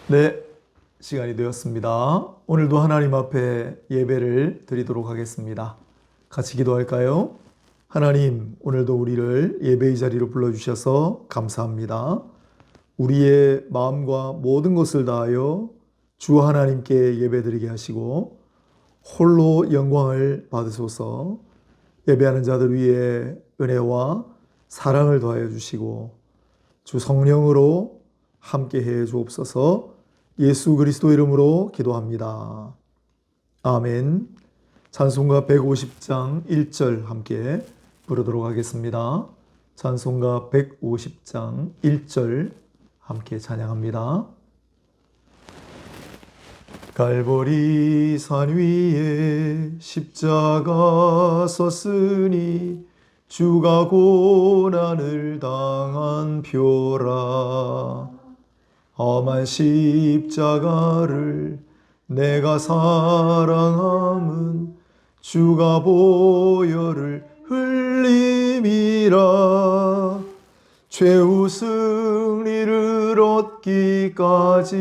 네, 시간이 되었습니다. 오늘도 하나님 앞에 예배를 드리도록 하겠습니다. 같이 기도할까요? 하나님, 오늘도 우리를 예배의 자리로 불러주셔서 감사합니다. 우리의 마음과 모든 것을 다하여 주 하나님께 예배드리게 하시고 홀로 영광을 받으소서. 예배하는 자들 위에 은혜와 사랑을 더하여 주시고 주 성령으로 함께 해 주옵소서. 예수 그리스도 이름으로 기도합니다. 아멘. 찬송가 150장 1절 함께 부르도록 하겠습니다. 찬송가 150장 1절 함께 찬양합니다. 갈보리 산 위에 십자가 섰으니 주가 고난을 당한 표라. 험한 십자가를 내가 사랑함은 주가 보혈을 흘림이라. 최후 승리를 얻기까지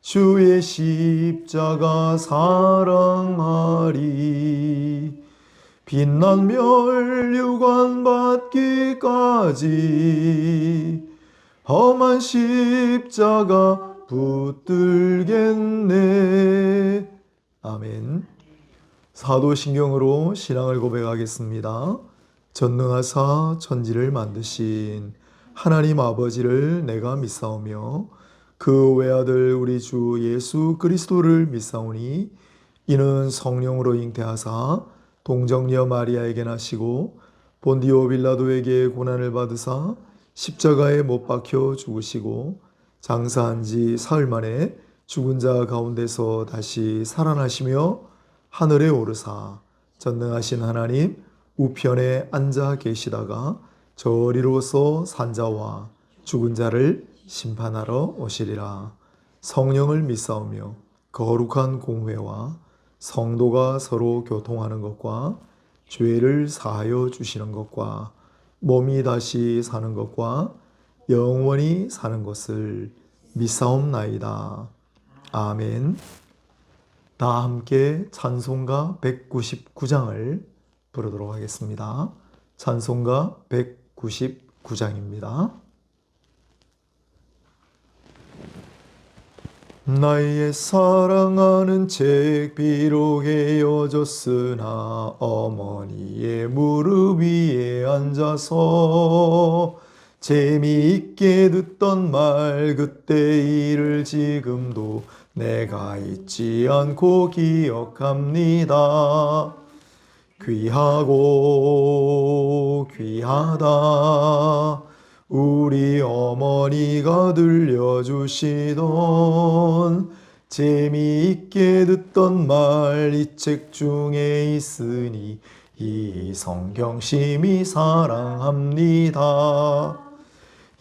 주의 십자가 사랑하리. 빛난 멸류관 받기까지 험한 십자가 붙들겠네. 아멘. 사도신경으로 신앙을 고백하겠습니다. 전능하사 천지를 만드신 하나님 아버지를 내가 믿사오며 그 외아들 우리 주 예수 그리스도를 믿사오니 이는 성령으로 잉태하사 동정녀 마리아에게 나시고 본디오 빌라도에게 고난을 받으사 십자가에 못 박혀 죽으시고 장사한 지 사흘 만에 죽은 자 가운데서 다시 살아나시며 하늘에 오르사 전능하신 하나님 우편에 앉아 계시다가 저리로서 산자와 죽은 자를 심판하러 오시리라. 성령을 믿사오며 거룩한 공회와 성도가 서로 교통하는 것과 죄를 사하여 주시는 것과 몸이 다시 사는 것과 영원히 사는 것을 믿사옵나이다. 아멘. 다 함께 찬송가 199장을 부르도록 하겠습니다. 찬송가 199장입니다. 나의 사랑하는 책 비록 헤어졌으나 어머니의 무릎 위에 앉아서 재미있게 듣던 말 그때 일을 지금도 내가 잊지 않고 기억합니다. 귀하고 귀하다 우리 어머니가 들려주시던 재미있게 듣던 말 이 책 중에 있으니 이 성경 심히 사랑합니다.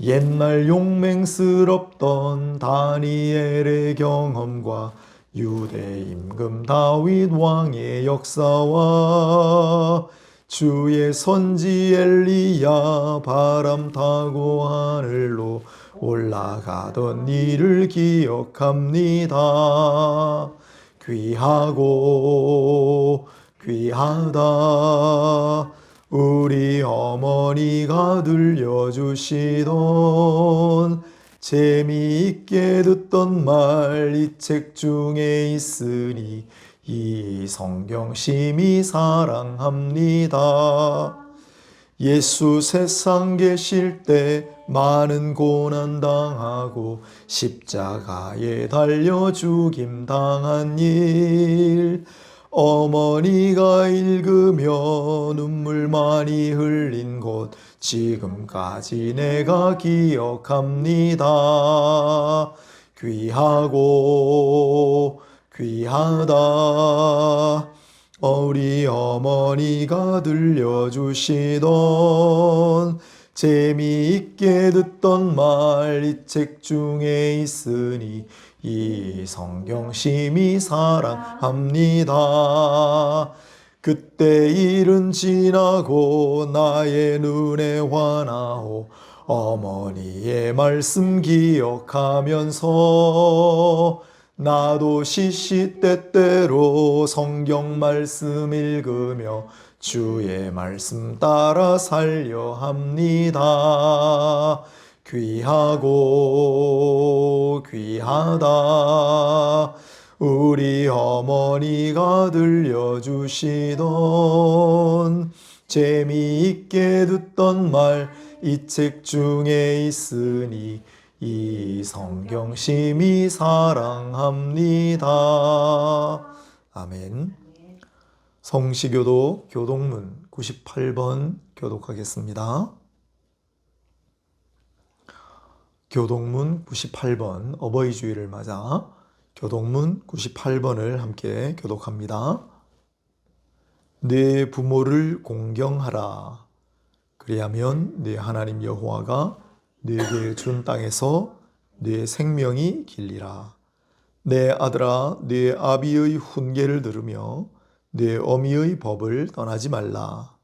옛날 용맹스럽던 다니엘의 경험과 유대 임금 다윗 왕의 역사와 주의 선지 엘리야 바람 타고 하늘로 올라가던 일을 기억합니다. 귀하고 귀하다 우리 어머니가 들려주시던 재미있게 듣던 말 이 책 중에 있으니 이 성경 심히 사랑합니다. 예수 세상 계실 때 많은 고난 당하고 십자가에 달려 죽임 당한 일 어머니가 읽으며 눈물 많이 흘린 곳 지금까지 내가 기억합니다. 귀하고 귀하다 우리 어머니가 들려주시던 재미있게 듣던 말 이 책 중에 있으니 이 성경 심히 사랑합니다. 그때 일은 지나고 나의 눈에 환하오 어머니의 말씀 기억하면서 나도 시시때때로 성경 말씀 읽으며 주의 말씀 따라 살려 합니다. 귀하고 귀하다. 우리 어머니가 들려주시던 재미있게 듣던 말 이 책 중에 있으니 이 성경 심히 사랑합니다. 아멘. 성시교도 교독문 98번 교독하겠습니다. 교독문 98번 어버이 주일을 맞아 교독문 98번을 함께 교독합니다. 내 부모를 공경하라. 그리하면 네 하나님 여호와가 네게 준 땅에서 네 생명이 길리라. 내 아들아, 네 아비의 훈계를 들으며 네 어미의 법을 떠나지 말라.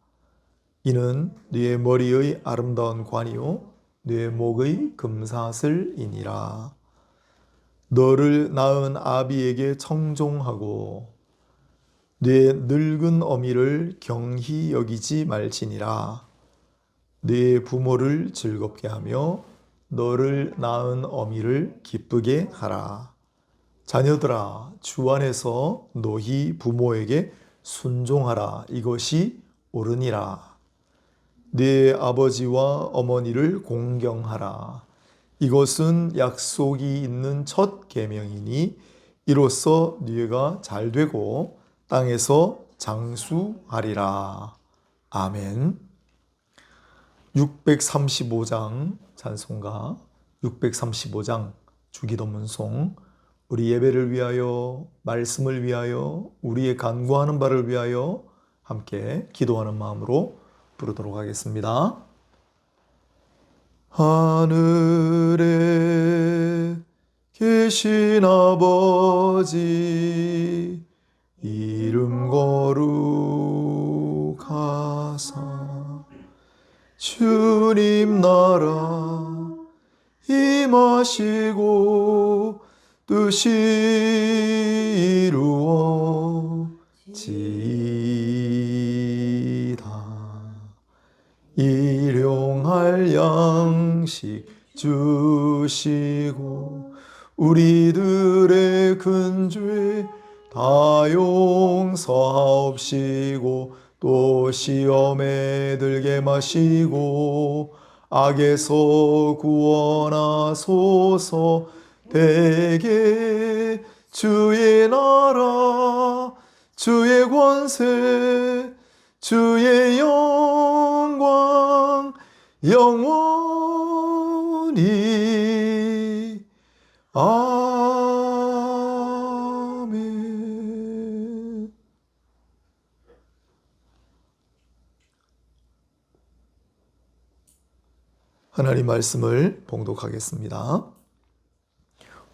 이는 네 머리의 아름다운 관이요 네 목의 금사슬이니라. 너를 낳은 아비에게 청종하고 네 늙은 어미를 경히 여기지 말지니라. 네 부모를 즐겁게 하며 너를 낳은 어미를 기쁘게 하라. 자녀들아, 주 안에서 너희 부모에게 순종하라. 이것이 옳으니라. 네 아버지와 어머니를 공경하라. 이것은 약속이 있는 첫 계명이니 이로써 네가 잘되고 땅에서 장수하리라. 아멘. 635장 찬송가 635장 주기도문송 우리 예배를 위하여 말씀을 위하여 우리의 간구하는 바를 위하여 함께 기도하는 마음으로 부르도록 하겠습니다. 하늘에 계신 아버지 이름 거룩하사 주님 나라 임하시고 뜻이 이루어지이다. 일용할 양식 주시고 우리들의 큰 죄 다 용서하옵시고 또 시험에 들게 마시고 악에서 구원하소서. 대개 주의 나라 주의 권세 주의 영광 영원히 아멘. 하나님 말씀을 봉독하겠습니다.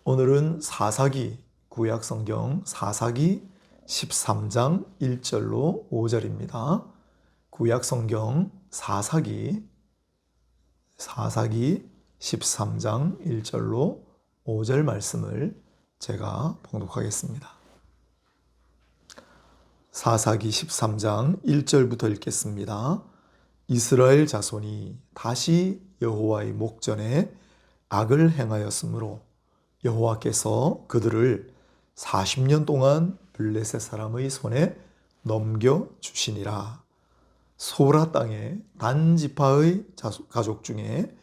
오늘은 사사기 구약성경 사사기 13장 1절로 5절입니다. 구약성경 사사기 13장 1절로 5절 말씀을 제가 봉독하겠습니다. 사사기 13장 1절부터 읽겠습니다. 이스라엘 자손이 다시 여호와의 목전에 악을 행하였으므로 여호와께서 그들을 40년 동안 블레셋 사람의 손에 넘겨주시니라. 소라 땅에 단 지파의 가족 중에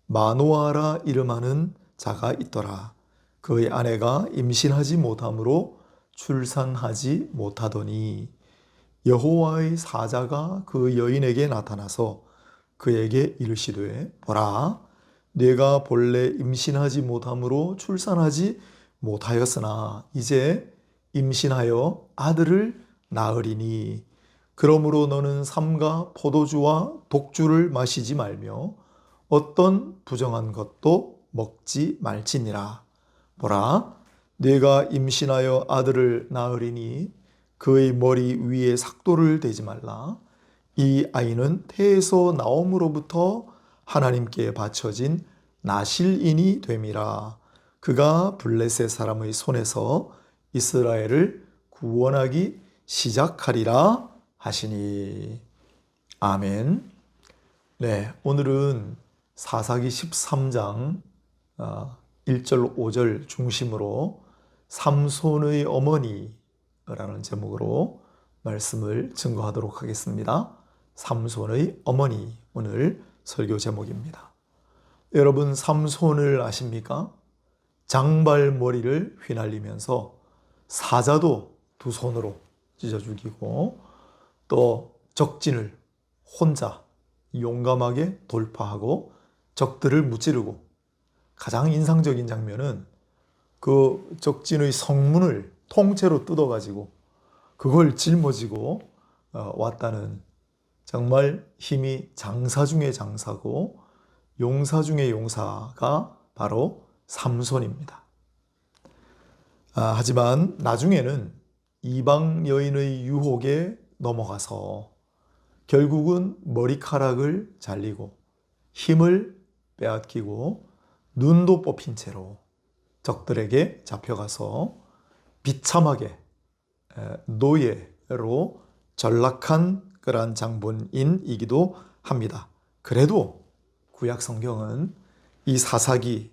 마노아라 이름하는 자가 있더라. 그의 아내가 임신하지 못함으로 출산하지 못하더니 여호와의 사자가 그 여인에게 나타나서 그에게 이르시되 보라, 내가 본래 임신하지 못함으로 출산하지 못하였으나 이제 임신하여 아들을 낳으리니 그러므로 너는 삼가 포도주와 독주를 마시지 말며 어떤 부정한 것도 먹지 말지니라. 보라, 내가 임신하여 아들을 낳으리니 그의 머리 위에 삭도를 대지 말라. 이 아이는 태에서 나옴으로부터 하나님께 바쳐진 나실인이 됨이라. 그가 블레셋 사람의 손에서 이스라엘을 구원하기 시작하리라 하시니. 아멘. 네, 오늘은 사사기 13장 1절 5절 중심으로 삼손의 어머니라는 제목으로 말씀을 증거하도록 하겠습니다. 삼손의 어머니, 오늘 설교 제목입니다. 여러분, 삼손을 아십니까? 장발머리를 휘날리면서 사자도 두 손으로 찢어 죽이고 또 적진을 혼자 용감하게 돌파하고 적들을 무찌르고, 가장 인상적인 장면은 그 적진의 성문을 통째로 뜯어가지고 그걸 짊어지고 왔다는, 정말 힘이 장사 중의 장사고 용사 중의 용사가 바로 삼손입니다. 하지만 나중에는 이방 여인의 유혹에 넘어가서 결국은 머리카락을 잘리고 힘을 빼앗기고 눈도 뽑힌 채로 적들에게 잡혀가서 비참하게 노예로 전락한 그러한 장본인이기도 합니다. 그래도 구약 성경은 이 사사기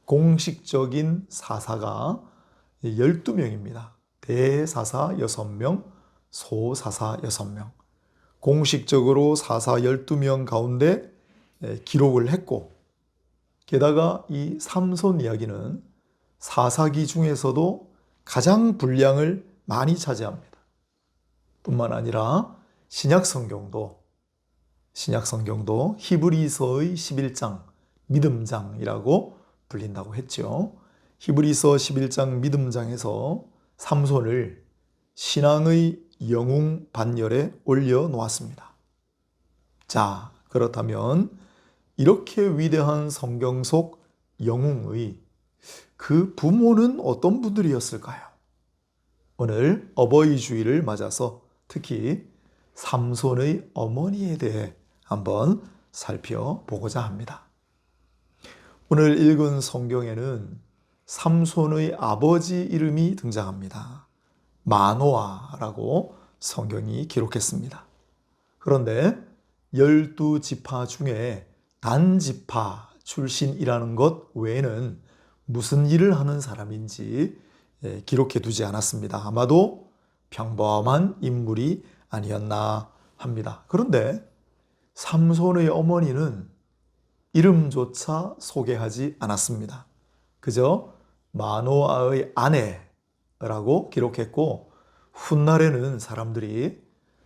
공식적인 사사가 12명입니다. 대사사 6명, 소사사 6명. 공식적으로 사사 12명 가운데 기록을 했고, 게다가 이 삼손 이야기는 사사기 중에서도 가장 분량을 많이 차지합니다. 뿐만 아니라 신약성경도 히브리서의 11장 믿음장이라고 불린다고 했죠. 히브리서 11장 믿음장에서 삼손을 신앙의 영웅 반열에 올려놓았습니다. 자, 그렇다면 이렇게 위대한 성경 속 영웅의 그 부모는 어떤 분들이었을까요? 오늘 어버이 주일을 맞아서 특히 삼손의 어머니에 대해 한번 살펴보고자 합니다. 오늘 읽은 성경에는 삼손의 아버지 이름이 등장합니다. 마노아라고 성경이 기록했습니다. 그런데 12지파 중에 단지파 출신이라는 것 외에는 무슨 일을 하는 사람인지 기록해 두지 않았습니다. 아마도 평범한 인물이 아니었나 합니다. 그런데 삼손의 어머니는 이름조차 소개하지 않았습니다. 그저 마노아의 아내라고 기록했고, 훗날에는 사람들이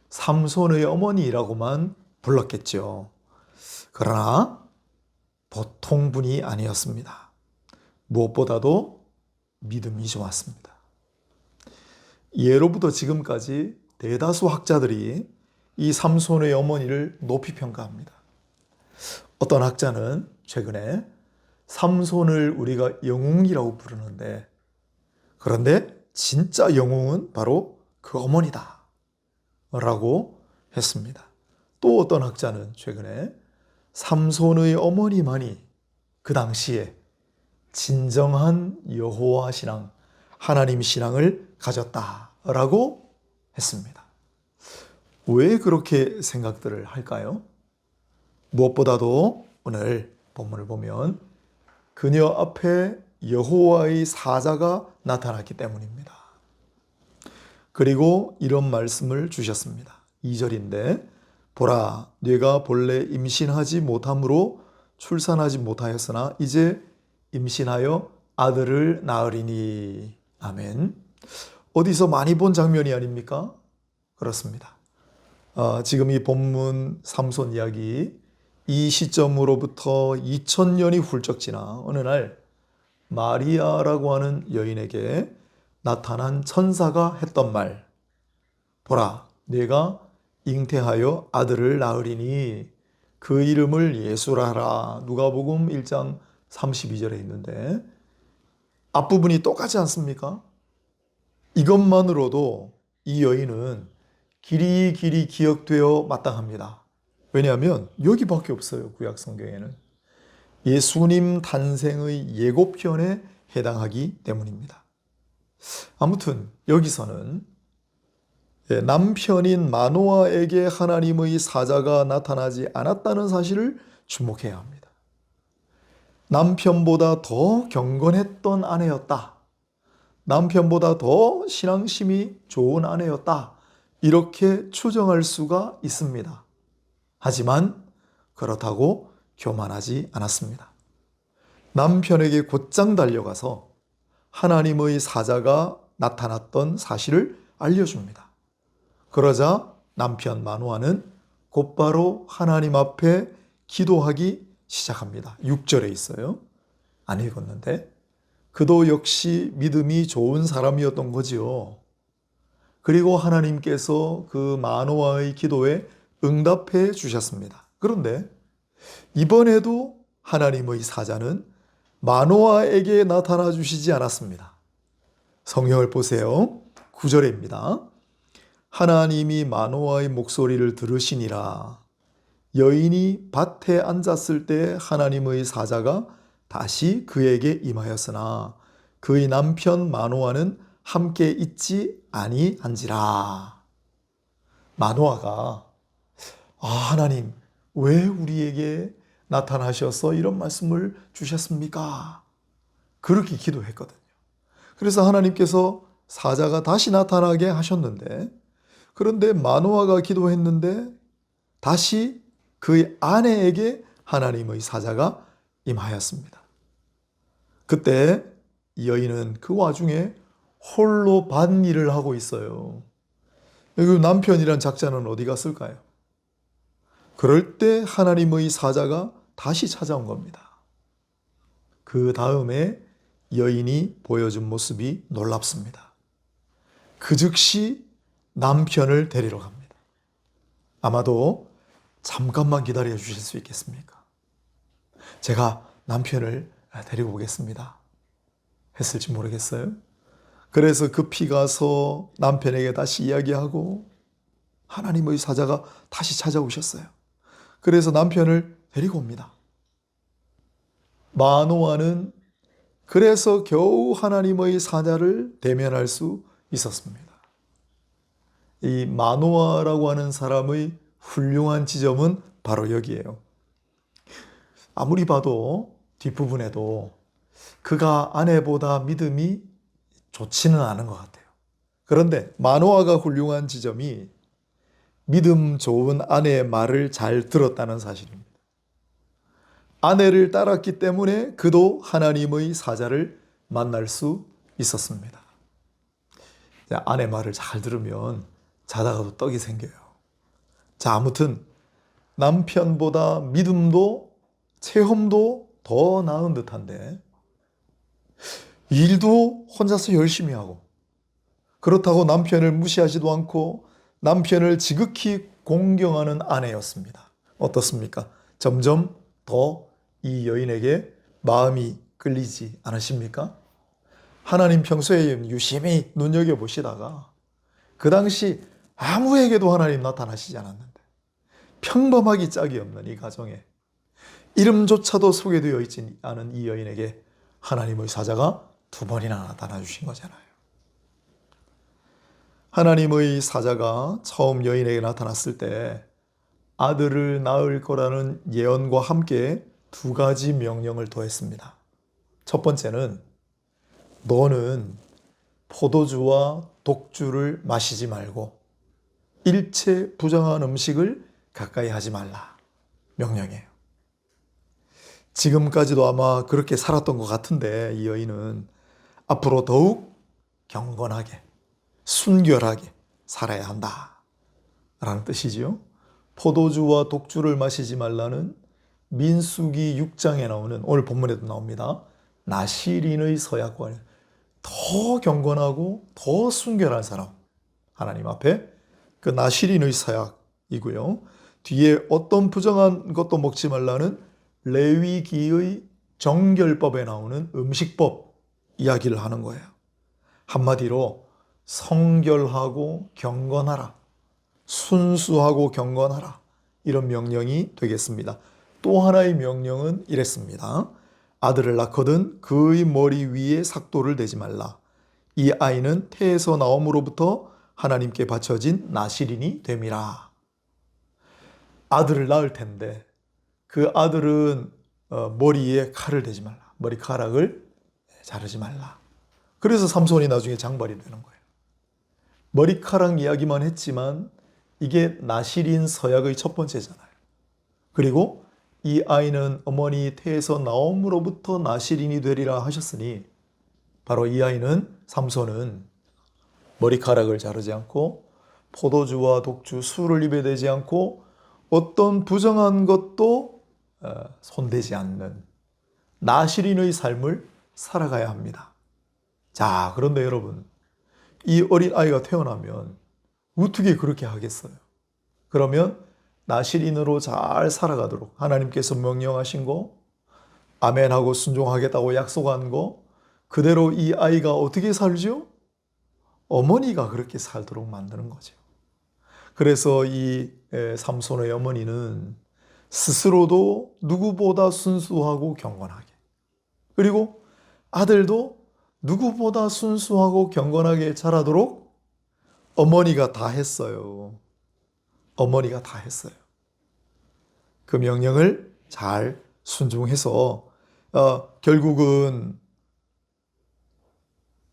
삼손의 어머니라고만 불렀겠죠. 그러나 보통 분이 아니었습니다. 무엇보다도 믿음이 좋았습니다. 예로부터 지금까지 대다수 학자들이 이 삼손의 어머니를 높이 평가합니다. 어떤 학자는 최근에 삼손을 우리가 영웅이라고 부르는데, 그런데 진짜 영웅은 바로 그 어머니다 라고 했습니다. 또 어떤 학자는 최근에 삼손의 어머니만이 그 당시에 진정한 여호와 신앙, 하나님 신앙을 가졌다라고 했습니다. 왜 그렇게 생각들을 할까요? 무엇보다도 오늘 본문을 보면 그녀 앞에 여호와의 사자가 나타났기 때문입니다. 그리고 이런 말씀을 주셨습니다. 2절인데, 보라, 네가 본래 임신하지 못함으로 출산하지 못하였으나 이제 임신하여 아들을 낳으리니. 아멘. 어디서 많이 본 장면이 아닙니까? 그렇습니다. 지금 이 본문 삼손 이야기, 이 시점으로부터 2000년이 훌쩍 지나 어느 날 마리아라고 하는 여인에게 나타난 천사가 했던 말, 보라, 네가 잉태하여 아들을 낳으리니 그 이름을 예수라 하라. 누가복음 1장 32절에 있는데 앞부분이 똑같지 않습니까? 이것만으로도 이 여인은 길이 기억되어 마땅합니다. 왜냐하면 여기밖에 없어요. 구약 성경에는. 예수님 탄생의 예고편에 해당하기 때문입니다. 아무튼 여기서는 남편인 마노아에게 하나님의 사자가 나타나지 않았다는 사실을 주목해야 합니다. 남편보다 더 경건했던 아내였다. 남편보다 더 신앙심이 좋은 아내였다. 이렇게 추정할 수가 있습니다. 하지만 그렇다고 교만하지 않았습니다. 남편에게 곧장 달려가서 하나님의 사자가 나타났던 사실을 알려줍니다. 그러자 남편 마노아는 곧바로 하나님 앞에 기도하기 시작합니다. 6절에 있어요. 안 읽었는데 그도 역시 믿음이 좋은 사람이었던 거지요. 그리고 하나님께서 그 마노아의 기도에 응답해 주셨습니다. 그런데 이번에도 하나님의 사자는 마노아에게 나타나 주시지 않았습니다. 성경을 보세요. 9절입니다. 하나님이 마노아의 목소리를 들으시니라. 여인이 밭에 앉았을 때 하나님의 사자가 다시 그에게 임하였으나 그의 남편 마노아는 함께 있지 아니한지라. 마노아가 하나님 왜 우리에게 나타나셔서 이런 말씀을 주셨습니까? 그렇게 기도했거든요. 그래서 하나님께서 사자가 다시 나타나게 하셨는데, 그런데 마노아가 기도했는데 다시 그의 아내에게 하나님의 사자가 임하였습니다. 그때 여인은 그 와중에 홀로 밭일을 하고 있어요. 그 남편이란 작자는 어디 갔을까요? 그럴 때 하나님의 사자가 다시 찾아온 겁니다. 그 다음에 여인이 보여준 모습이 놀랍습니다. 그 즉시 남편을 데리러 갑니다. 아마도 잠깐만 기다려 주실 수 있겠습니까? 제가 남편을 데리고 오겠습니다. 했을지 모르겠어요. 그래서 급히 가서 남편에게 다시 이야기하고 하나님의 사자가 다시 찾아오셨어요. 그래서 남편을 데리고 옵니다. 마노아는 그래서 겨우 하나님의 사자를 대면할 수 있었습니다. 이 마노아라고 하는 사람의 훌륭한 지점은 바로 여기에요. 아무리 봐도 뒷부분에도 그가 아내보다 믿음이 좋지는 않은 것 같아요. 그런데 마노아가 훌륭한 지점이 믿음 좋은 아내의 말을 잘 들었다는 사실입니다. 아내를 따랐기 때문에 그도 하나님의 사자를 만날 수 있었습니다. 아내 말을 잘 들으면 자다가도 떡이 생겨요. 자, 아무튼 남편보다 믿음도 체험도 더 나은 듯한데 일도 혼자서 열심히 하고 그렇다고 남편을 무시하지도 않고 남편을 지극히 공경하는 아내였습니다. 어떻습니까? 점점 더 이 여인에게 마음이 끌리지 않으십니까? 하나님 평소에 유심히 눈여겨보시다가 그 당시 아무에게도 하나님 나타나시지 않았는데 평범하기 짝이 없는 이 가정에 이름조차도 소개되어 있지 않은 이 여인에게 하나님의 사자가 두 번이나 나타나 주신 거잖아요. 하나님의 사자가 처음 여인에게 나타났을 때 아들을 낳을 거라는 예언과 함께 두 가지 명령을 더했습니다. 첫 번째는 너는 포도주와 독주를 마시지 말고 일체 부정한 음식을 가까이 하지 말라. 명령이에요. 지금까지도 아마 그렇게 살았던 것 같은데 이 여인은 앞으로 더욱 경건하게 순결하게 살아야 한다 라는 뜻이지요. 포도주와 독주를 마시지 말라는 민수기 6장에 나오는 오늘 본문에도 나옵니다. 나실인의 서약과 더 경건하고 더 순결한 사람 하나님 앞에 그 나실인의 서약이고요. 뒤에 어떤 부정한 것도 먹지 말라는 레위기의 정결법에 나오는 음식법 이야기를 하는 거예요. 한마디로 성결하고 경건하라. 순수하고 경건하라. 이런 명령이 되겠습니다. 또 하나의 명령은 이랬습니다. 아들을 낳거든 그의 머리 위에 삭도를 대지 말라. 이 아이는 태에서 나옴으로부터 하나님께 바쳐진 나실인이 됨이라. 아들을 낳을 텐데 그 아들은 머리에 칼을 대지 말라. 머리카락을 자르지 말라. 그래서 삼손이 나중에 장발이 되는 거예요. 머리카락 이야기만 했지만 이게 나실인 서약의 첫 번째잖아요. 그리고 이 아이는 어머니 태에서 나옴으로부터 나실인이 되리라 하셨으니 바로 이 아이는 삼손은 머리카락을 자르지 않고 포도주와 독주, 술을 입에 대지 않고 어떤 부정한 것도 손대지 않는 나실인의 삶을 살아가야 합니다. 자, 그런데 여러분, 이 어린 아이가 태어나면 어떻게 그렇게 하겠어요? 그러면 나실인으로 잘 살아가도록 하나님께서 명령하신 거, 아멘하고 순종하겠다고 약속한 거, 그대로 이 아이가 어떻게 살죠? 어머니가 그렇게 살도록 만드는 거죠. 그래서 이 삼손의 어머니는 스스로도 누구보다 순수하고 경건하게, 그리고 아들도 누구보다 순수하고 경건하게 자라도록 어머니가 다 했어요. 어머니가 다 했어요. 그 명령을 잘 순종해서 결국은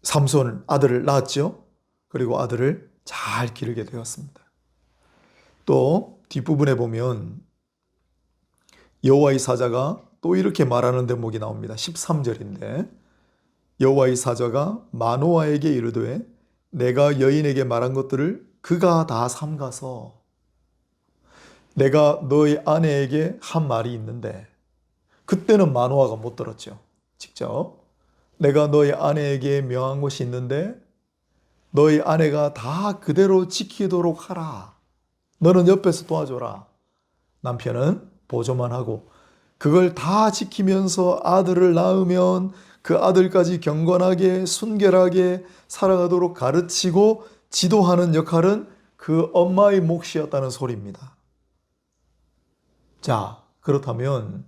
삼손 아들을 낳았죠. 그리고 아들을 잘 기르게 되었습니다. 또 뒷부분에 보면 여호와의 사자가 또 이렇게 말하는 대목이 나옵니다. 13절인데 여호와의 사자가 마노아에게 이르되 내가 여인에게 말한 것들을 그가 다 삼가서 내가 너의 아내에게 한 말이 있는데, 그때는 마노아가 못 들었죠. 직접 내가 너의 아내에게 명한 것이 있는데 너의 아내가 다 그대로 지키도록 하라. 너는 옆에서 도와줘라. 남편은 보조만 하고 그걸 다 지키면서 아들을 낳으면 그 아들까지 경건하게 순결하게 살아가도록 가르치고 지도하는 역할은 그 엄마의 몫이었다는 소리입니다. 자, 그렇다면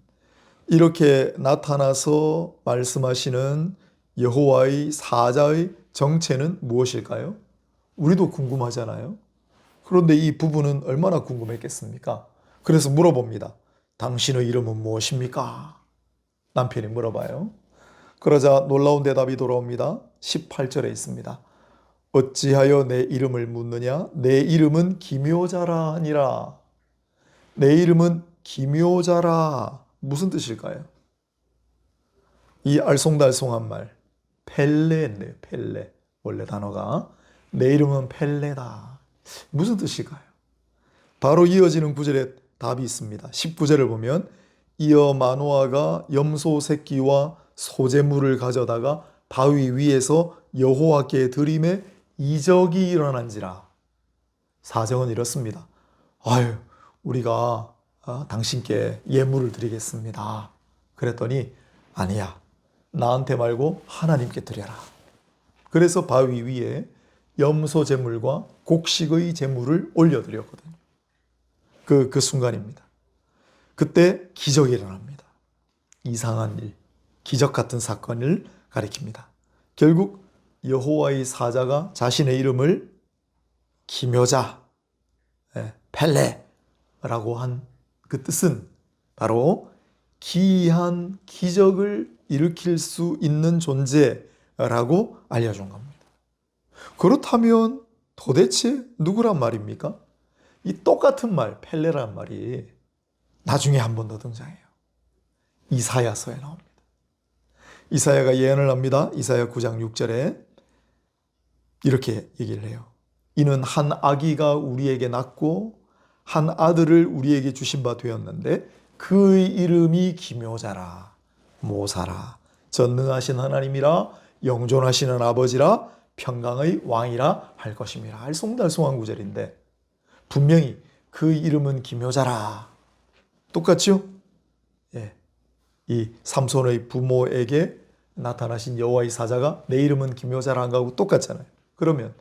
이렇게 나타나서 말씀하시는 여호와의 사자의 정체는 무엇일까요? 우리도 궁금하잖아요. 그런데 이 부부는 얼마나 궁금했겠습니까? 그래서 물어봅니다. 당신의 이름은 무엇입니까? 남편이 물어봐요. 그러자 놀라운 대답이 돌아옵니다. 18절에 있습니다. 어찌하여 내 이름을 묻느냐? 내 이름은 기묘자라 하니라. 내 이름은 기묘자라. 무슨 뜻일까요? 이 알쏭달쏭한 말, 펠레인데요. 펠레. 원래 단어가 내 이름은 펠레다. 무슨 뜻일까요? 바로 이어지는 구절에 답이 있습니다. 19절을 보면 이어 마노아가 염소 새끼와 소재물을 가져다가 바위 위에서 여호와께 드림에 이적이 일어난지라. 사정은 이렇습니다. 아유, 우리가 당신께 예물을 드리겠습니다. 그랬더니 아니야. 나한테 말고 하나님께 드려라. 그래서 바위 위에 염소 제물과 곡식의 제물을 올려드렸거든요. 그 순간입니다. 그때 기적이 일어납니다. 이상한 일, 기적 같은 사건을 가리킵니다. 결국 여호와의 사자가 자신의 이름을 기묘자, 펠레라고 한 그 뜻은 바로 기이한 기적을 일으킬 수 있는 존재라고 알려준 겁니다. 그렇다면 도대체 누구란 말입니까? 이 똑같은 말, 펠레라는 말이 나중에 한 번 더 등장해요. 이사야서에 나옵니다. 이사야가 예언을 합니다. 이사야 9장 6절에 이렇게 얘기를 해요. 이는 한 아기가 우리에게 낳고 한 아들을 우리에게 주신 바 되었는데 그의 이름이 기묘자라, 모사라, 전능하신 하나님이라, 영존하시는 아버지라, 평강의 왕이라 할 것임이라. 알쏭달쏭한 구절인데 분명히 그의 이름은 기묘자라. 똑같죠? 예. 이 삼손의 부모에게 나타나신 여호와의 사자가 내 이름은 기묘자라 한 거하고 똑같잖아요. 그러면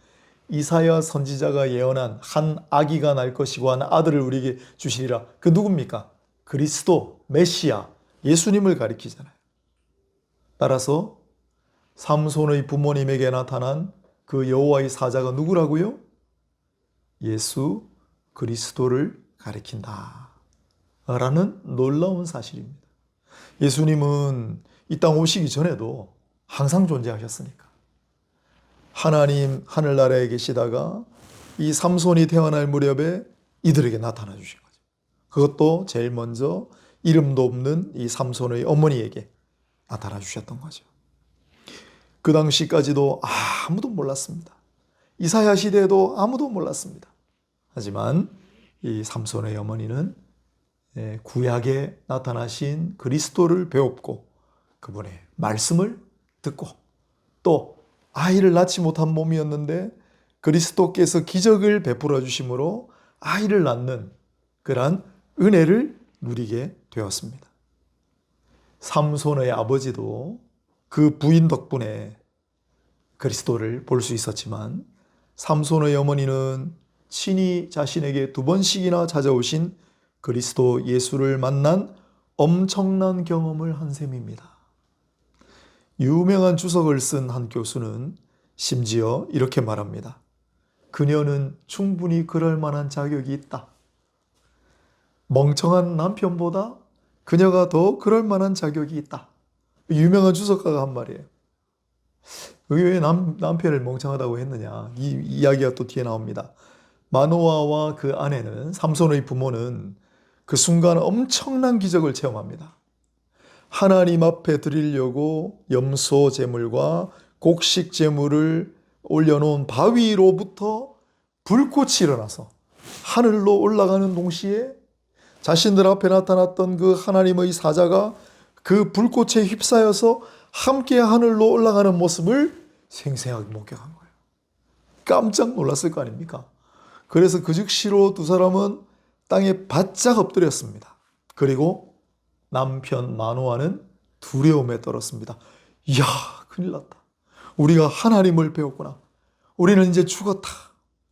이사야 선지자가 예언한 한 아기가 날 것이고 한 아들을 우리에게 주시리라. 그 누굽니까? 그리스도, 메시아, 예수님을 가리키잖아요. 따라서 삼손의 부모님에게 나타난 그 여호와의 사자가 누구라고요? 예수 그리스도를 가리킨다 라는 놀라운 사실입니다. 예수님은 이 땅 오시기 전에도 항상 존재하셨으니까 하나님 하늘나라에 계시다가 이 삼손이 태어날 무렵에 이들에게 나타나 주신 거죠. 그것도 제일 먼저 이름도 없는 이 삼손의 어머니에게 나타나 주셨던 거죠. 그 당시까지도 아무도 몰랐습니다. 이사야 시대에도 아무도 몰랐습니다. 하지만 이 삼손의 어머니는 구약에 나타나신 그리스도를 배웠고 그분의 말씀을 듣고 또 아이를 낳지 못한 몸이었는데 그리스도께서 기적을 베풀어 주심으로 아이를 낳는 그러한 은혜를 누리게 되었습니다. 삼손의 아버지도 그 부인 덕분에 그리스도를 볼 수 있었지만 삼손의 어머니는 친히 자신에게 2번씩이나 찾아오신 그리스도 예수를 만난 엄청난 경험을 한 셈입니다. 유명한 주석을 쓴 한 교수는 심지어 이렇게 말합니다. 그녀는 충분히 그럴 만한 자격이 있다. 멍청한 남편보다 그녀가 더 그럴 만한 자격이 있다. 유명한 주석가가 한 말이에요. 왜 남편을 멍청하다고 했느냐. 이 이야기가 또 뒤에 나옵니다. 마노아와 그 아내는 삼손의 부모는 그 순간 엄청난 기적을 체험합니다. 하나님 앞에 드리려고 염소 제물과 곡식 제물을 올려놓은 바위로부터 불꽃이 일어나서 하늘로 올라가는 동시에 자신들 앞에 나타났던 그 하나님의 사자가 그 불꽃에 휩싸여서 함께 하늘로 올라가는 모습을 생생하게 목격한 거예요. 깜짝 놀랐을 거 아닙니까? 그래서 그 즉시로 두 사람은 땅에 바짝 엎드렸습니다. 그리고 남편 마노아는 두려움에 떨었습니다. 이야, 큰일 났다. 우리가 하나님을 배웠구나. 우리는 이제 죽었다.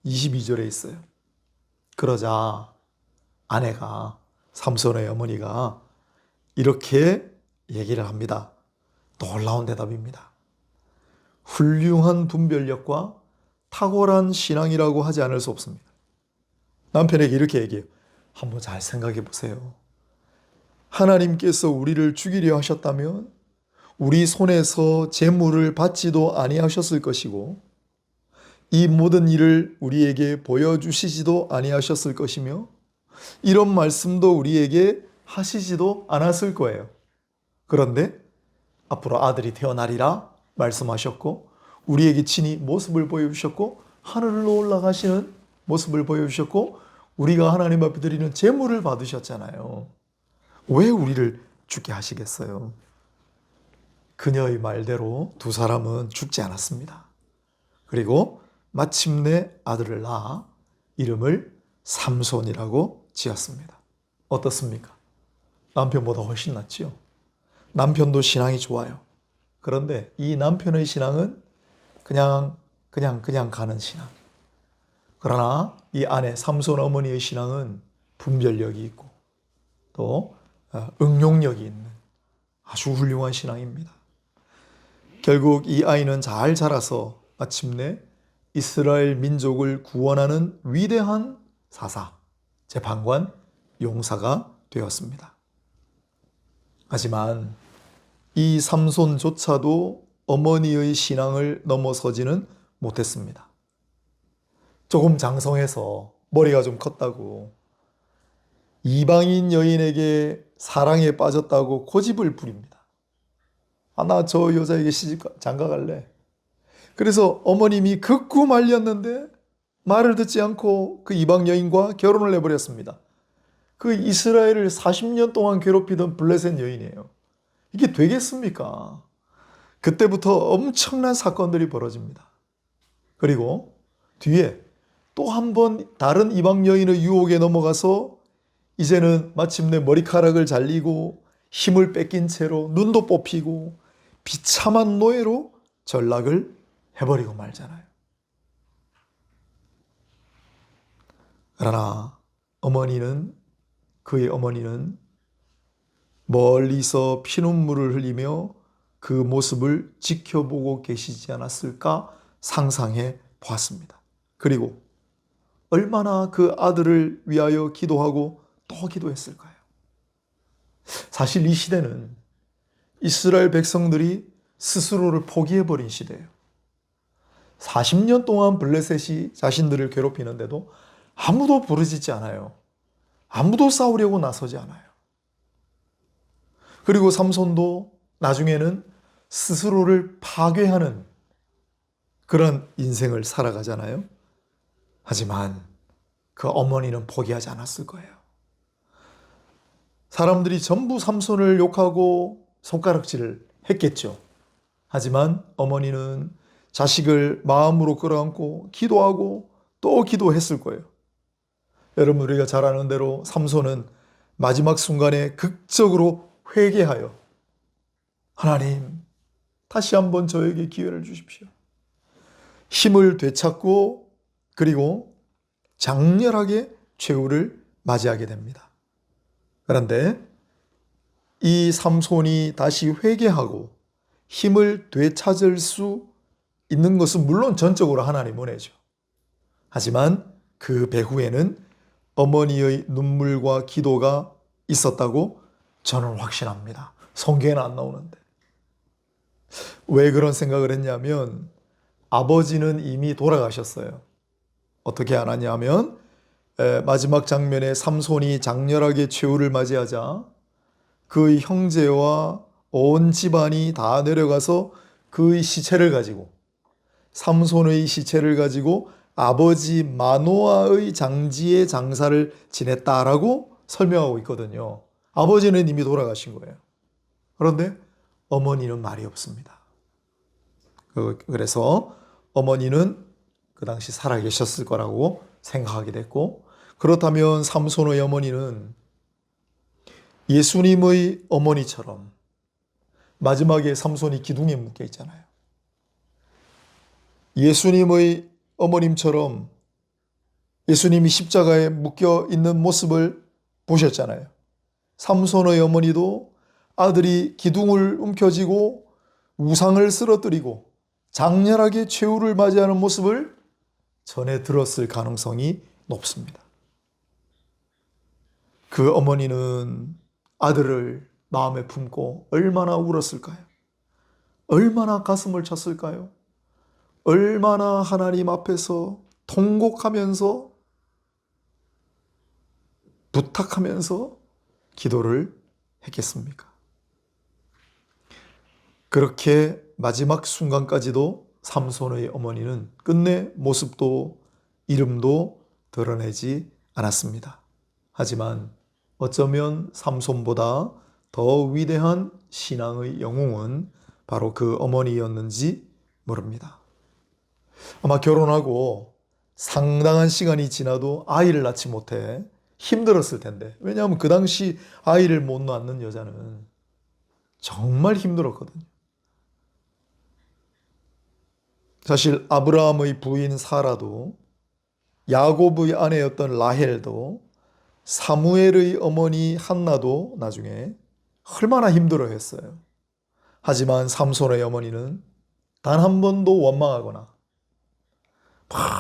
22절에 있어요. 그러자 아내가 삼손의 어머니가 이렇게 얘기를 합니다. 놀라운 대답입니다. 훌륭한 분별력과 탁월한 신앙이라고 하지 않을 수 없습니다. 남편에게 이렇게 얘기해요. 한번 잘 생각해 보세요. 하나님께서 우리를 죽이려 하셨다면 우리 손에서 재물을 받지도 아니하셨을 것이고 이 모든 일을 우리에게 보여주시지도 아니하셨을 것이며 이런 말씀도 우리에게 하시지도 않았을 거예요. 그런데 앞으로 아들이 태어나리라 말씀하셨고 우리에게 친히 모습을 보여주셨고 하늘로 올라가시는 모습을 보여주셨고 우리가 하나님 앞에 드리는 제물을 받으셨잖아요. 왜 우리를 죽게 하시겠어요? 그녀의 말대로 두 사람은 죽지 않았습니다. 그리고 마침내 아들을 낳아 이름을 삼손이라고 지었습니다. 어떻습니까? 남편보다 훨씬 낫지요. 남편도 신앙이 좋아요. 그런데 이 남편의 신앙은 그냥 가는 신앙. 그러나 이 아내 삼손 어머니의 신앙은 분별력이 있고 또 응용력이 있는 아주 훌륭한 신앙입니다. 결국 이 아이는 잘 자라서 마침내 이스라엘 민족을 구원하는 위대한 사사, 재판관, 용사가 되었습니다. 하지만 이 삼손조차도 어머니의 신앙을 넘어서지는 못했습니다. 조금 장성해서 머리가 좀 컸다고 이방인 여인에게 사랑에 빠졌다고 고집을 부립니다. 나 저 여자에게 장가 갈래. 그래서 어머님이 극구 말렸는데 말을 듣지 않고 그 이방 여인과 결혼을 해버렸습니다. 그 이스라엘을 40년 동안 괴롭히던 블레셋 여인이에요. 이게 되겠습니까? 그때부터 엄청난 사건들이 벌어집니다. 그리고 뒤에 또 한 번 다른 이방 여인의 유혹에 넘어가서 이제는 마침내 머리카락을 잘리고 힘을 뺏긴 채로 눈도 뽑히고 비참한 노예로 전락을 해버리고 말잖아요. 그러나 그의 어머니는 멀리서 피눈물을 흘리며 그 모습을 지켜보고 계시지 않았을까 상상해 보았습니다. 그리고 얼마나 그 아들을 위하여 기도하고 또 기도했을까요? 사실 이 시대는 이스라엘 백성들이 스스로를 포기해버린 시대예요. 40년 동안 블레셋이 자신들을 괴롭히는데도 아무도 부르짖지 않아요. 아무도 싸우려고 나서지 않아요. 그리고 삼손도 나중에는 스스로를 파괴하는 그런 인생을 살아가잖아요. 하지만 그 어머니는 포기하지 않았을 거예요. 사람들이 전부 삼손을 욕하고 손가락질을 했겠죠. 하지만 어머니는 자식을 마음으로 끌어안고 기도하고 또 기도했을 거예요. 여러분, 우리가 잘 아는 대로 삼손은 마지막 순간에 극적으로 회개하여 하나님, 다시 한번 저에게 기회를 주십시오. 힘을 되찾고 그리고 장렬하게 최후를 맞이하게 됩니다. 그런데 이 삼손이 다시 회개하고 힘을 되찾을 수 있는 것은 물론 전적으로 하나님 은혜죠. 하지만 그 배후에는 어머니의 눈물과 기도가 있었다고 저는 확신합니다. 성경에는 안 나오는데. 왜 그런 생각을 했냐면 아버지는 이미 돌아가셨어요. 어떻게 알았냐면 마지막 장면에 삼손이 장렬하게 최후를 맞이하자 그의 형제와 온 집안이 다 내려가서 그의 시체를 가지고 삼손의 시체를 가지고 아버지 마노아의 장지에 장사를 지냈다라고 설명하고 있거든요. 아버지는 이미 돌아가신 거예요. 그런데 어머니는 말이 없습니다. 그래서 어머니는 그 당시 살아계셨을 거라고 생각하게 됐고, 그렇다면 삼손의 어머니는 예수님의 어머니처럼 마지막에 삼손이 기둥에 묶여 있잖아요. 예수님의 어머님처럼 예수님이 십자가에 묶여 있는 모습을 보셨잖아요. 삼손의 어머니도 아들이 기둥을 움켜쥐고 우상을 쓰러뜨리고 장렬하게 최후를 맞이하는 모습을 전해 들었을 가능성이 높습니다. 그 어머니는 아들을 마음에 품고 얼마나 울었을까요? 얼마나 가슴을 쳤을까요? 얼마나 하나님 앞에서 통곡하면서 부탁하면서 기도를 했겠습니까? 그렇게 마지막 순간까지도 삼손의 어머니는 끝내 모습도 이름도 드러내지 않았습니다. 하지만 어쩌면 삼손보다 더 위대한 신앙의 영웅은 바로 그 어머니였는지 모릅니다. 아마 결혼하고 상당한 시간이 지나도 아이를 낳지 못해 힘들었을 텐데, 왜냐하면 그 당시 아이를 못 낳는 여자는 정말 힘들었거든요. 사실 아브라함의 부인 사라도, 야곱의 아내였던 라헬도, 사무엘의 어머니 한나도 나중에 얼마나 힘들어했어요. 하지만 삼손의 어머니는 단 한 번도 원망하거나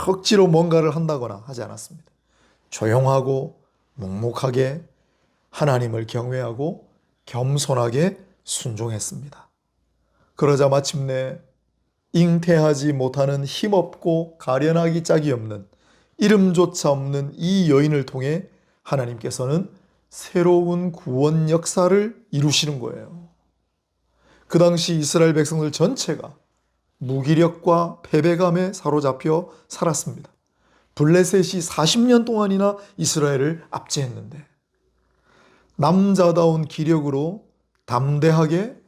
억지로 뭔가를 한다거나 하지 않았습니다. 조용하고 묵묵하게 하나님을 경외하고 겸손하게 순종했습니다. 그러자 마침내 잉태하지 못하는 힘없고 가련하기 짝이 없는, 이름조차 없는 이 여인을 통해 하나님께서는 새로운 구원 역사를 이루시는 거예요. 그 당시 이스라엘 백성들 전체가 무기력과 패배감에 사로잡혀 살았습니다. 블레셋이 40년 동안이나 이스라엘을 압제했는데 남자다운 기력으로 담대하게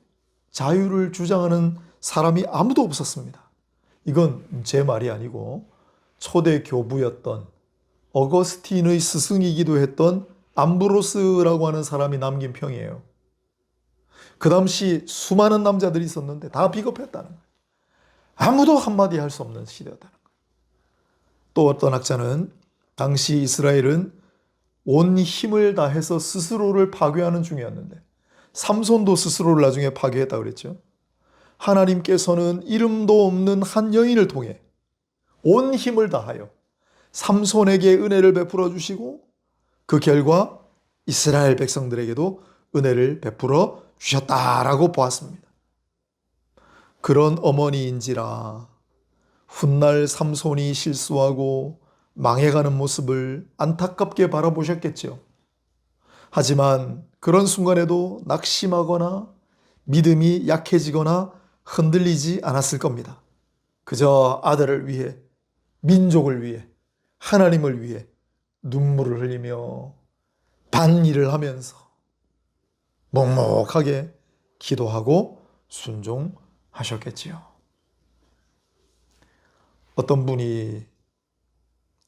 자유를 주장하는 사람이 아무도 없었습니다. 이건 제 말이 아니고 초대 교부였던 어거스틴의 스승이기도 했던 암브로스라고 하는 사람이 남긴 평이에요. 그 당시 수많은 남자들이 있었는데 다 비겁했다는 거예요. 아무도 한마디 할 수 없는 시대였다는 거예요. 또 어떤 학자는 당시 이스라엘은 온 힘을 다해서 스스로를 파괴하는 중이었는데 삼손도 스스로를 나중에 파괴했다 그랬죠. 하나님께서는 이름도 없는 한 여인을 통해 온 힘을 다하여 삼손에게 은혜를 베풀어 주시고 그 결과 이스라엘 백성들에게도 은혜를 베풀어 주셨다라고 보았습니다. 그런 어머니인지라 훗날 삼손이 실수하고 망해가는 모습을 안타깝게 바라보셨겠죠. 하지만 그런 순간에도 낙심하거나 믿음이 약해지거나 흔들리지 않았을 겁니다. 그저 아들을 위해, 민족을 위해, 하나님을 위해 눈물을 흘리며 반일을 하면서 묵묵하게 기도하고 순종하셨겠지요. 어떤 분이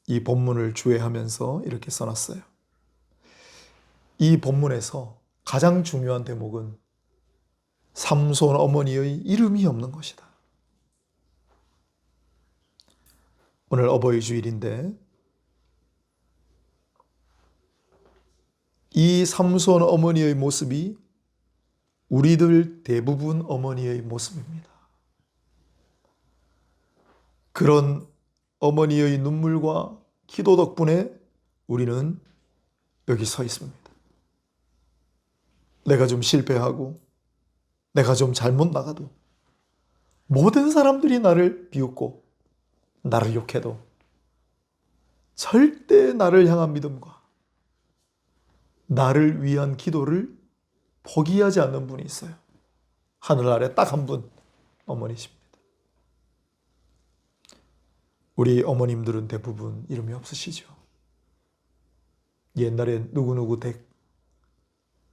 이 본문을 주애하면서 이렇게 써놨어요. 이 본문에서 가장 중요한 대목은 삼손 어머니의 이름이 없는 것이다. 오늘 어버이 주일인데 이 삼손 어머니의 모습이 우리들 대부분 어머니의 모습입니다. 그런 어머니의 눈물과 기도 덕분에 우리는 여기 서 있습니다. 내가 좀 실패하고 내가 좀 잘못 나가도 모든 사람들이 나를 비웃고 나를 욕해도 절대 나를 향한 믿음과 나를 위한 기도를 포기하지 않는 분이 있어요. 하늘 아래 딱 한 분, 어머니십니다. 우리 어머님들은 대부분 이름이 없으시죠. 옛날엔 누구누구 댁,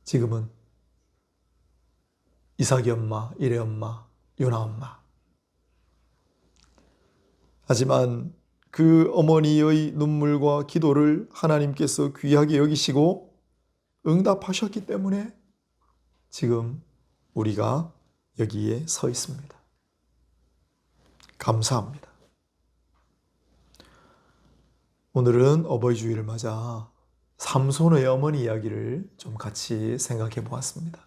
지금은 이삭이 엄마, 이래 엄마, 요나 엄마. 하지만 그 어머니의 눈물과 기도를 하나님께서 귀하게 여기시고 응답하셨기 때문에 지금 우리가 여기에 서 있습니다. 감사합니다. 오늘은 어버이 주일을 맞아 삼손의 어머니 이야기를 좀 같이 생각해 보았습니다.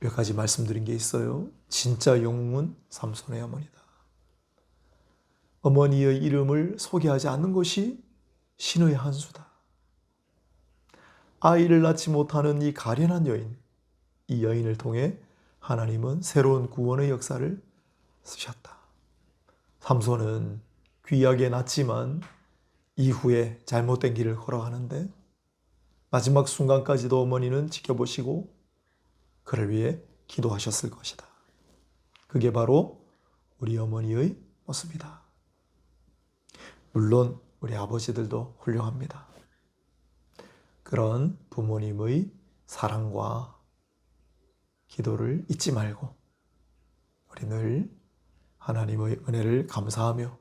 몇 가지 말씀드린 게 있어요. 진짜 영웅은 삼손의 어머니다. 어머니의 이름을 소개하지 않는 것이 신의 한 수다. 아이를 낳지 못하는 이 가련한 여인, 이 여인을 통해 하나님은 새로운 구원의 역사를 쓰셨다. 삼손은 귀하게 낳지만 이후에 잘못된 길을 걸어가는데 마지막 순간까지도 어머니는 지켜보시고 그를 위해 기도하셨을 것이다. 그게 바로 우리 어머니의 모습이다. 물론 우리 아버지들도 훌륭합니다. 그런 부모님의 사랑과 기도를 잊지 말고 우리 늘 하나님의 은혜를 감사하며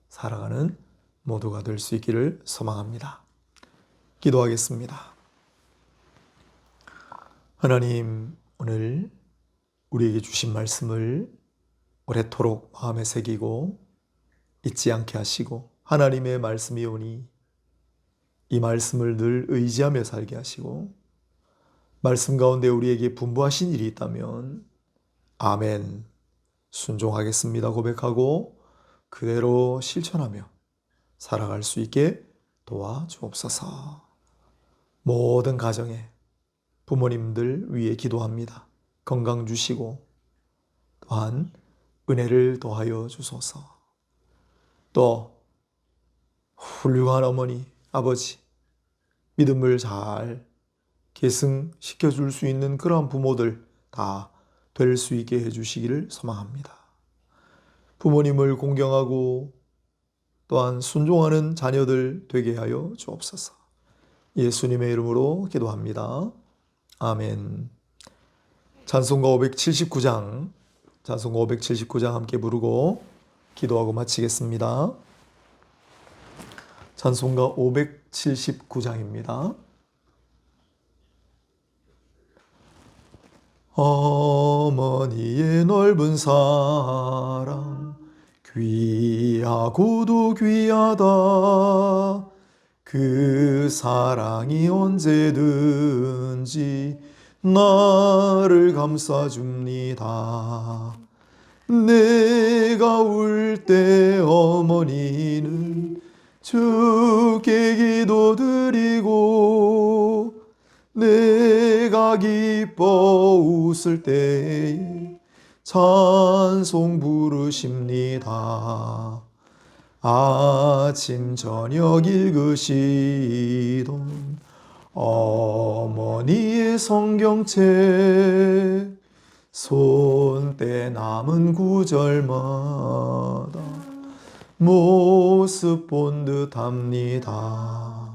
살아가는 모두가 될 수 있기를 소망합니다. 기도하겠습니다. 하나님, 오늘 우리에게 주신 말씀을 오래도록 마음에 새기고 잊지 않게 하시고 하나님의 말씀이 오니 이 말씀을 늘 의지하며 살게 하시고 말씀 가운데 우리에게 분부하신 일이 있다면 아멘, 순종하겠습니다 고백하고 그대로 실천하며 살아갈 수 있게 도와주옵소서. 모든 가정에 부모님들 위해 기도합니다. 건강 주시고 또한 은혜를 더하여 주소서. 또 훌륭한 어머니, 아버지, 믿음을 잘 계승시켜 줄 수 있는 그러한 부모들 다 될 수 있게 해주시기를 소망합니다. 부모님을 공경하고 또한 순종하는 자녀들 되게 하여 주옵소서. 예수님의 이름으로 기도합니다. 아멘. 찬송가 579장, 찬송가 579장 함께 부르고 기도하고 마치겠습니다. 찬송가 579장입니다. 어머니의 넓은 사랑 귀하고도 귀하다. 그 사랑이 언제든지 나를 감싸줍니다. 내가 울 때 어머니는 주께 기도드리고, 내가 기뻐 웃을 때에 찬송 부르십니다. 아침 저녁 읽으시던 어머니의 성경책, 손때 남은 구절마다 모습 본 듯합니다.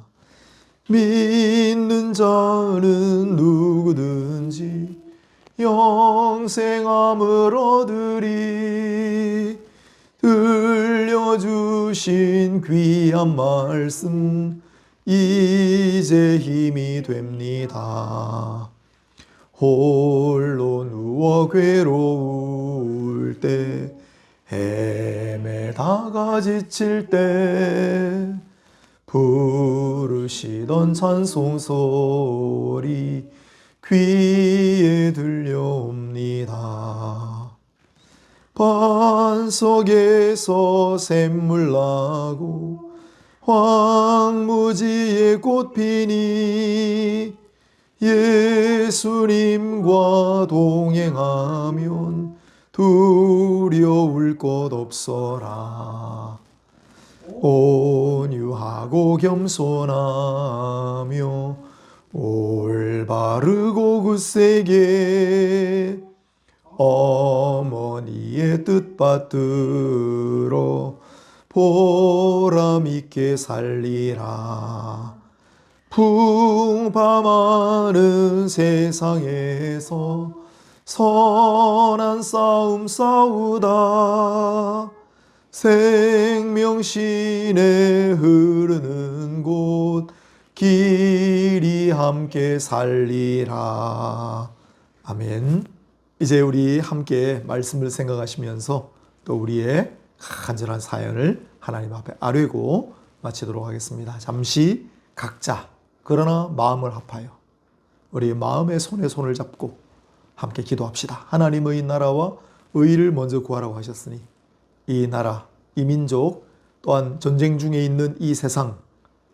믿는 자는 누구든지 영생함을 얻으리. 들려주신 귀한 말씀 이제 힘이 됩니다. 홀로 누워 괴로울 때, 헤매다가 지칠 때 부르시던 찬송소리 귀에 들려옵니다. 반석에서 샘물 나고 황무지에 꽃 피니, 예수님과 동행하면 두려울 것 없어라. 온유하고 겸손하며 올바르고 굳세게 어머니의 뜻 받들어 보람 있게 살리라. 풍파많은 세상에서 선한 싸움 싸우다 생명신에 흐르는 곳 길이 함께 살리라. 아멘. 이제 우리 함께 말씀을 생각하시면서 또 우리의 간절한 사연을 하나님 앞에 아뢰고 마치도록 하겠습니다. 잠시 각자 그러나 마음을 합하여 우리 마음의 손에 손을 잡고 함께 기도합시다. 하나님의 나라와 의를 먼저 구하라고 하셨으니 이 나라, 이 민족, 또한 전쟁 중에 있는 이 세상,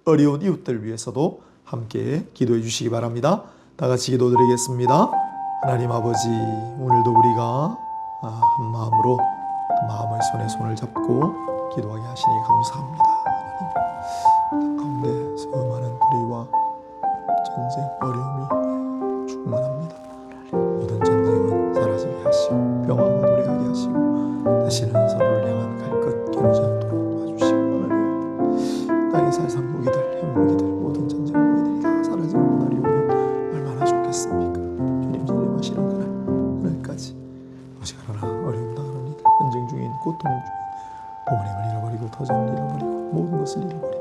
어려운 이웃들 위해서도 함께 기도해 주시기 바랍니다. 다 같이 기도드리겠습니다. 하나님 아버지, 오늘도 우리가 한 마음으로 마음의 손에 손을 잡고 기도하게 하시니 감사합니다. 하나님, 가운데 수많은 불의와 전쟁, 어려움이 충만합니다. 모든 전쟁은 사라지게 하시고 평화가 도래하게 하시고 다시는 서로를 향한 갈것 겨누지 않도록 도와주시고, 하나님, 땅에 살 상무기들, 핵무기들, 모든 전쟁 무기들이 다 사라지는 그날이 오면 얼마나 좋겠습니까? 주님 재림하시는 그날까지 오직 그러나 어려움 당하는 이들, 전쟁 중인, 고통 중인, 부모님을 잃어버리고 터전을 잃어버리고 모든 것을 잃어버린,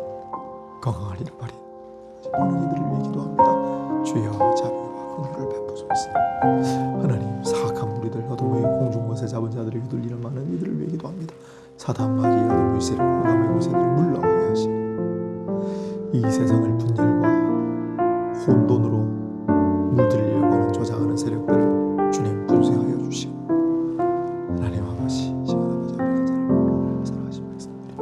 건강을 잃어버린 모든 이들을 위해 기도합니다. 주여 자비와 긍휼을 베푸소서. 하나님, 사악한 무리들, 어둠의 공중권세 잡은 자들의 휘둘리는 많은 이들을 위해 기도합니다. 사단 마귀 어둠의 세력, 흑암의 권세들을 물러가게 하시고 이 세상을 분열과 혼돈으로 물들이려고 하는 조장하는 세력들을 주님 분쇄하여 주시고, 하나님 아버지, 시간 아버지, 아버지 자를 사랑하신 백성들이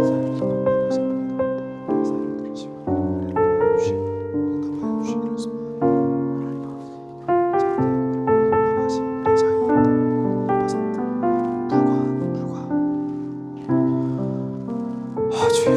사회를 통하고 사회를 들으시고 은혜를 주시고 응답하여 주시기를 소망합니다. 하나님 아버지, 나가시 자의 퍼센트 불과 주여.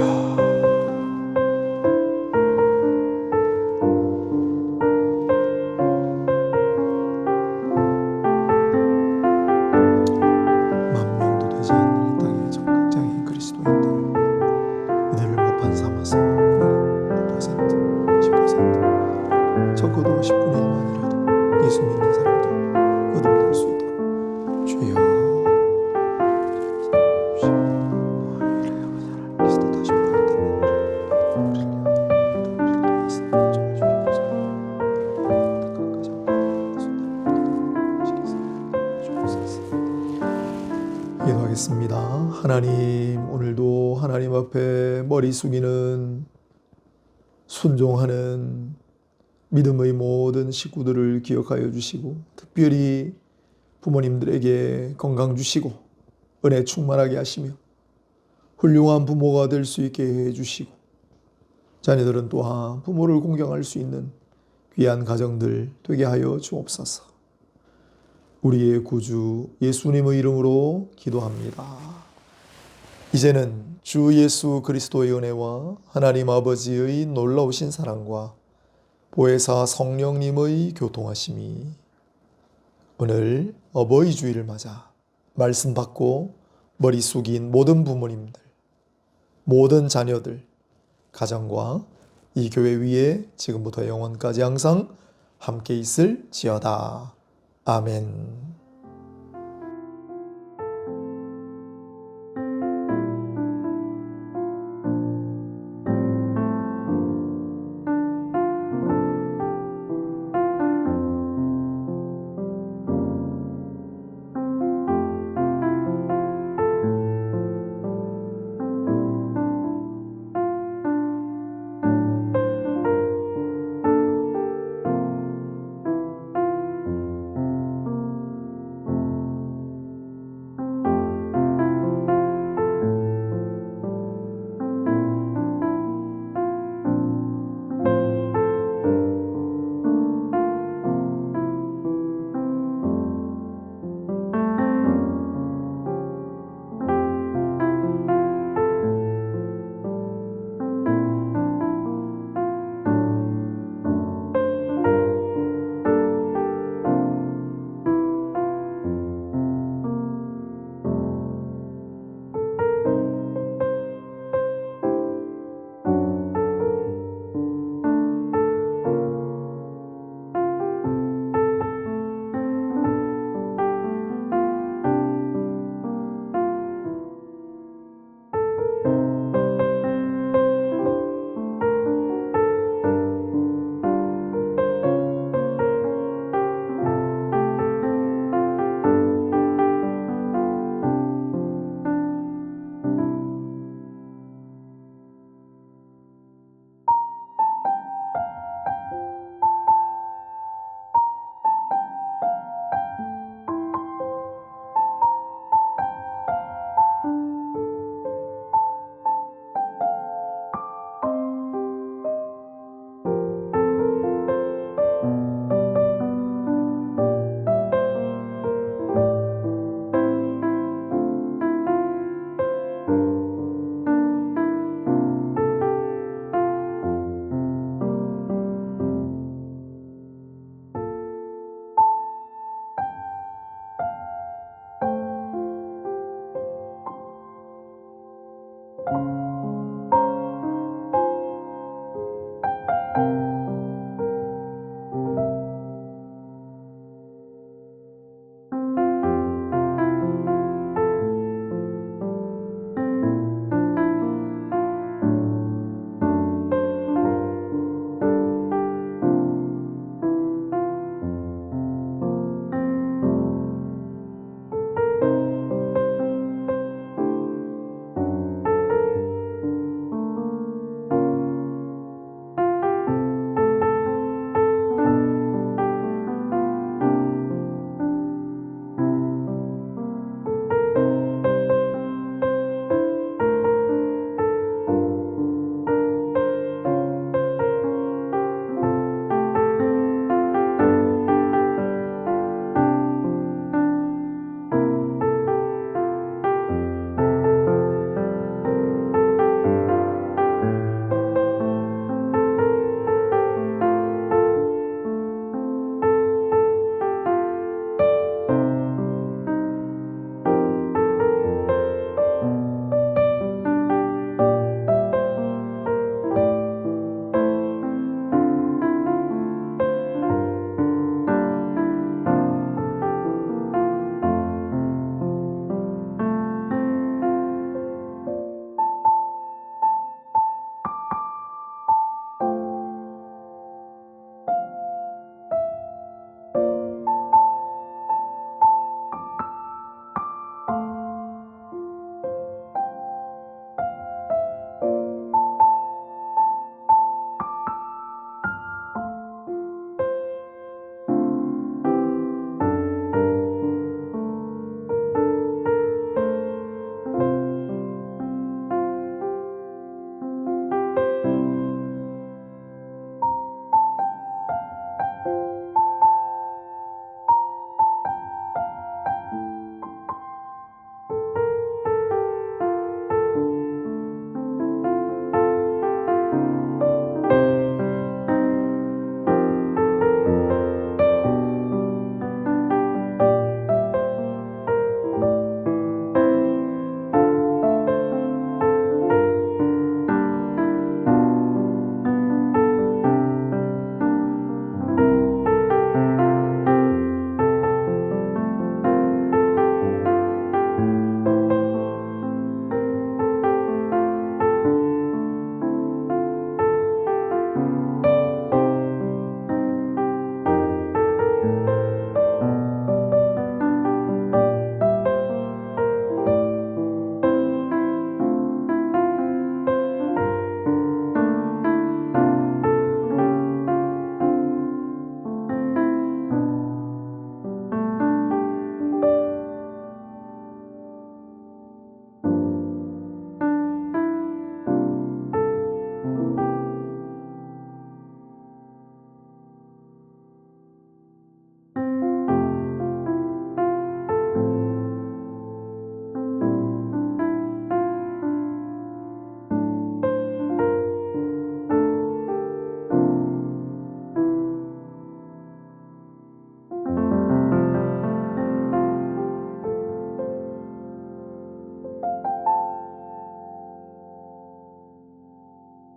적어도 10분의 1만이라도 예수 믿는 사람도 거듭날 수 있도록 주여 그리스도 다시 오셨다면 기도하겠습니다. 하나님 하나님, 오늘도 하나님 앞에 머리 숙이는 순종하는 믿음의 모든 식구들을 기억하여 주시고, 특별히 부모님들에게 건강 주시고 은혜 충만하게 하시며 훌륭한 부모가 될 수 있게 해 주시고, 자녀들은 또한 부모를 공경할 수 있는 귀한 가정들 되게 하여 주옵소서. 우리의 구주 예수님의 이름으로 기도합니다. 이제는 주 예수 그리스도의 은혜와 하나님 아버지의 놀라우신 사랑과 보혜사 성령님의 교통하심이 오늘 어버이 주일을 맞아 말씀 받고 머리 숙인 모든 부모님들, 모든 자녀들, 가정과 이 교회 위에 지금부터 영원까지 항상 함께 있을지어다. 아멘.